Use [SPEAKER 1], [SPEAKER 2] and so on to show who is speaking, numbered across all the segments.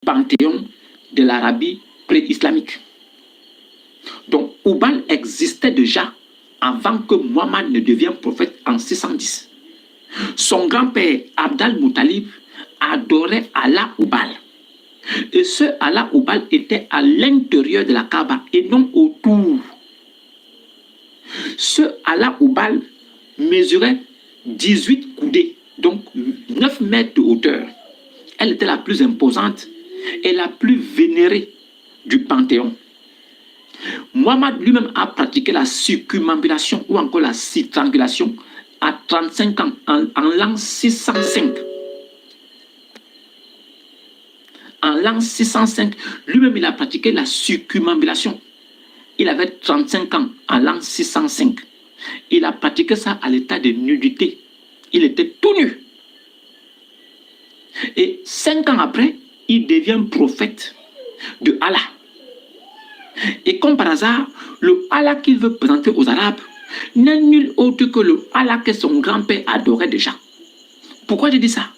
[SPEAKER 1] panthéon de l'Arabie pré-islamique. Donc, Hubal existait déjà avant que Muhammad ne devienne prophète en 610. Son grand-père, Abd al-Muttalib, adorait Allah Hubal. Et ce Allah Hubal était à l'intérieur de la Kaaba et non autour. Ce Allah Hubal mesurait 18 coudées, donc 9 mètres de hauteur. Elle était la plus imposante et la plus vénérée du Panthéon. Muhammad lui-même a pratiqué la circumambulation ou encore la citrangulation à 35 ans, en l'an 605. En l'an 605, lui-même il a pratiqué la circumambulation. Il avait 35 ans en l'an 605. Il a pratiqué ça à l'état de nudité. Il était tout nu. Et 5 ans après, il devient prophète de Allah. Et comme par hasard, le Allah qu'il veut présenter aux Arabes n'est nul autre que le Allah que son grand-père adorait déjà. Pourquoi je dis ça?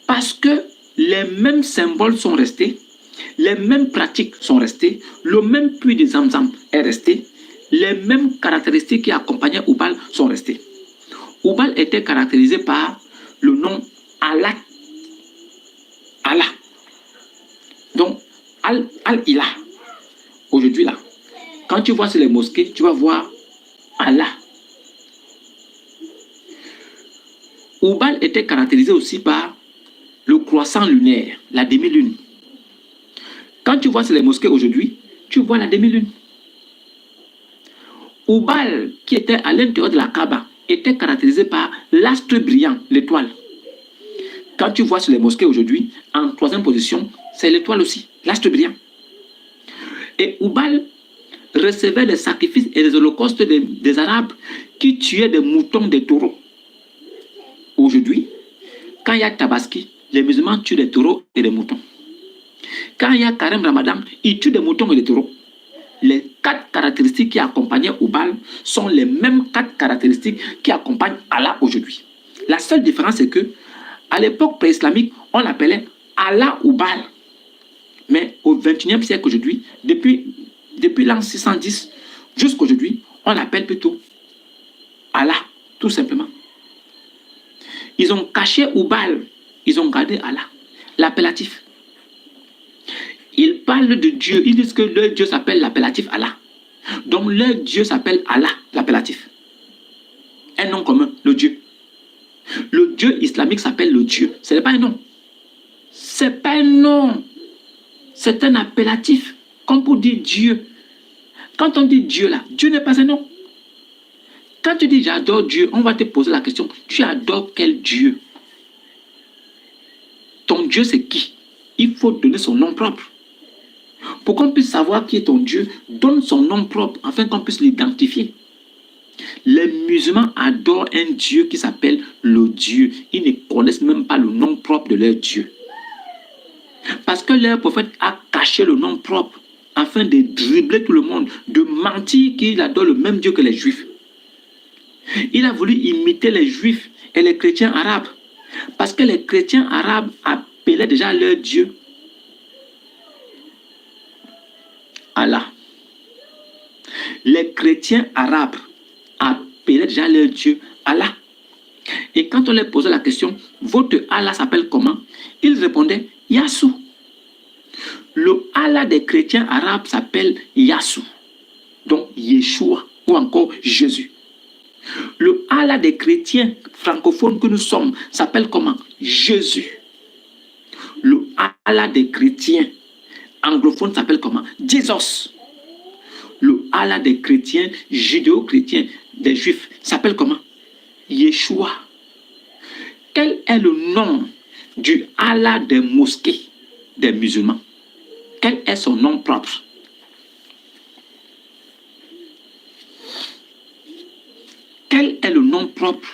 [SPEAKER 1] Parce que les mêmes symboles sont restés, les mêmes pratiques sont restées, le même puits de Zamzam est resté, les mêmes caractéristiques qui accompagnaient Hubal sont restées. Hubal était caractérisé par le nom Allah. Allah. Donc, Al-Ilah. Aujourd'hui, là, quand tu vois sur les mosquées, tu vas voir Allah. Hubal était caractérisé aussi par le croissant lunaire, la demi-lune. Quand tu vois sur les mosquées aujourd'hui, tu vois la demi-lune. Hubal, qui était à l'intérieur de la Kaaba, était caractérisé par l'astre brillant, l'étoile. Quand tu vois sur les mosquées aujourd'hui, en troisième position, c'est l'étoile aussi, l'astre brillant. Et Hubal recevait les sacrifices et les holocaustes des Arabes qui tuaient des moutons, des taureaux. Aujourd'hui, quand il y a Tabaski, les musulmans tuent des taureaux et des moutons. Quand il y a Carême Ramadan, ils tuent des moutons et des taureaux. Les 4 caractéristiques qui accompagnaient Hubal sont les mêmes 4 caractéristiques qui accompagnent Allah aujourd'hui. La seule différence, c'est que à l'époque pré-islamique, on l'appelait Allah Hubal. Mais au XXIe siècle aujourd'hui, depuis l'an 610 jusqu'à aujourd'hui, on l'appelle plutôt Allah, tout simplement. Ils ont caché Hubal, ils ont gardé Allah, l'appellatif. Ils parlent de Dieu, ils disent que leur Dieu s'appelle l'appellatif Allah. Donc leur Dieu s'appelle Allah, l'appellatif. Un nom commun, le Dieu. Le Dieu islamique s'appelle le Dieu. Ce n'est pas un nom. Ce n'est pas un nom. C'est un appellatif, comme pour dire Dieu. Quand on dit Dieu là, Dieu n'est pas un nom. Quand tu dis j'adore Dieu, on va te poser la question, tu adores quel Dieu? Ton Dieu c'est qui? Il faut donner son nom propre. Pour qu'on puisse savoir qui est ton Dieu, donne son nom propre afin qu'on puisse l'identifier. Les musulmans adorent un Dieu qui s'appelle le Dieu. Ils ne connaissent même pas le nom propre de leur Dieu. Parce que leur prophète a caché le nom propre afin de dribbler tout le monde, de mentir qu'il adore le même Dieu que les Juifs. Il a voulu imiter les Juifs et les chrétiens arabes. Parce que les chrétiens arabes appelaient déjà leur Dieu Allah. Les chrétiens arabes appelaient déjà leur Dieu Allah. Et quand on leur posait la question, votre Allah s'appelle comment? Ils répondaient Yassou. Le Allah des chrétiens arabes s'appelle Yassou. Donc Yeshua ou encore Jésus. Le Allah des chrétiens francophones que nous sommes s'appelle comment? Jésus. Le Allah des chrétiens anglophones s'appelle comment? Jesus. Le Allah des chrétiens judéo-chrétiens, des juifs, s'appelle comment? Yeshua. Quel est le nom du Allah des mosquées des musulmans? Quel est son nom propre? Quel est le nom propre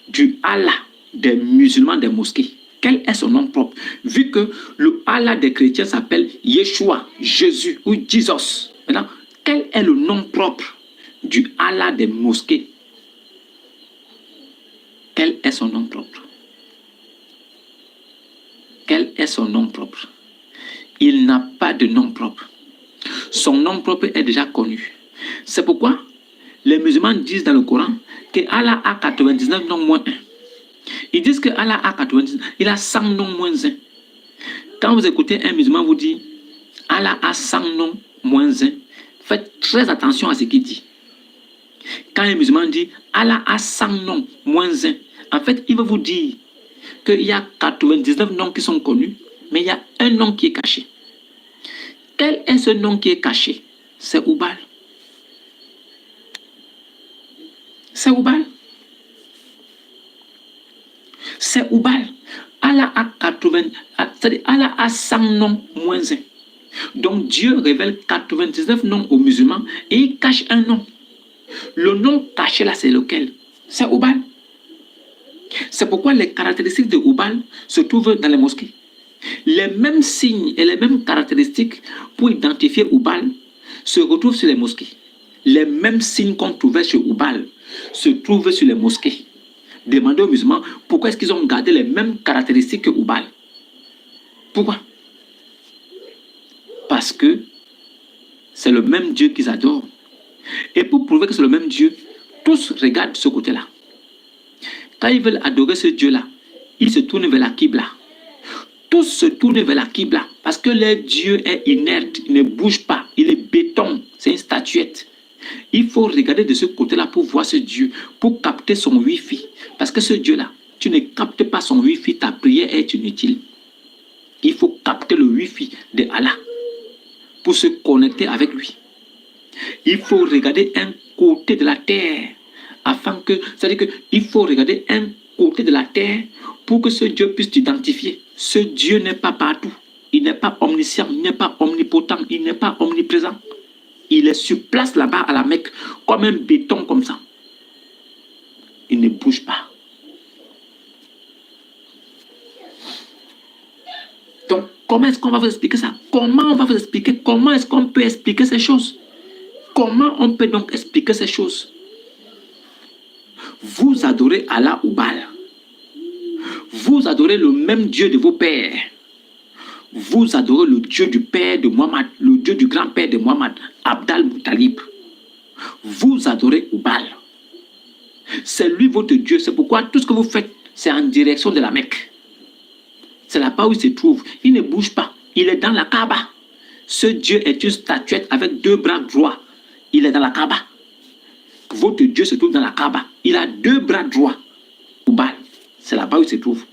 [SPEAKER 1] du Allah des musulmans des mosquées? Quel est son nom propre? Vu que le Allah des chrétiens s'appelle Yeshua, Jésus ou Jesus. Maintenant, quel est le nom propre du Allah des mosquées? Quel est son nom propre? Quel est son nom propre? Il n'a pas de nom propre. Son nom propre est déjà connu. C'est pourquoi les musulmans disent dans le Coran que Allah a 99 noms moins 1. Ils disent que Allah a 99, il a 100 noms moins 1. Quand vous écoutez un musulman vous dire Allah a 100 noms moins 1, faites très attention à ce qu'il dit. Quand un musulman dit Allah a 100 noms moins 1, en fait, il veut vous dire qu'il y a 99 noms qui sont connus, mais il y a un nom qui est caché. Quel est ce nom qui est caché? C'est Oubal. C'est Oubal. C'est Oubal. Allah a 80, c'est-à-dire Allah a 100 noms moins 1. Donc Dieu révèle 99 noms aux musulmans et il cache un nom. Le nom caché là, c'est lequel? C'est Oubal. C'est pourquoi les caractéristiques de Oubal se trouvent dans les mosquées. Les mêmes signes et les mêmes caractéristiques pour identifier Oubal se retrouvent sur les mosquées. Les mêmes signes qu'on trouvait sur Oubal se trouvent sur les mosquées. Demandez aux musulmans pourquoi est-ce qu'ils ont gardé les mêmes caractéristiques que Oubal. Pourquoi? Parce que c'est le même Dieu qu'ils adorent. Et pour prouver que c'est le même Dieu, tous regardent ce côté-là. Quand ils veulent adorer ce Dieu-là, ils se tournent vers la Qibla. Tous se tournent vers la Qibla parce que leur Dieu est inerte, il ne bouge pas, il est béton, c'est une statuette. Il faut regarder de ce côté-là pour voir ce Dieu, pour capter son Wi-Fi. Parce que ce Dieu-là, tu ne captes pas son Wi-Fi, ta prière est inutile. Il faut capter le Wi-Fi de Allah pour se connecter avec lui. Il faut regarder un côté de la terre afin que, c'est-à-dire qu'il faut regarder un côté de la terre pour que ce Dieu puisse t'identifier. Ce Dieu n'est pas partout. Il n'est pas omniscient, il n'est pas omnipotent, il n'est pas omniprésent. Il est sur place là-bas à la Mecque, comme un béton comme ça. Il ne bouge pas. Donc, comment est-ce qu'on va vous expliquer ça? Comment on va vous expliquer? Comment est-ce qu'on peut expliquer ces choses? Comment on peut donc expliquer ces choses? Vous adorez Allah ou Baal. Vous adorez le même Dieu de vos pères. Vous adorez le Dieu du père de Mohammed, le Dieu du grand-père de Mohammed, Abdal Muttalib. Vous adorez Oubal. C'est lui votre Dieu. C'est pourquoi tout ce que vous faites, c'est en direction de la Mecque. C'est là-bas où il se trouve. Il ne bouge pas. Il est dans la Kaaba. Ce Dieu est une statuette avec 2 bras droits. Il est dans la Kaaba. Votre Dieu se trouve dans la Kaaba. Il a 2 bras droits. Oubal. C'est là-bas où il se trouve.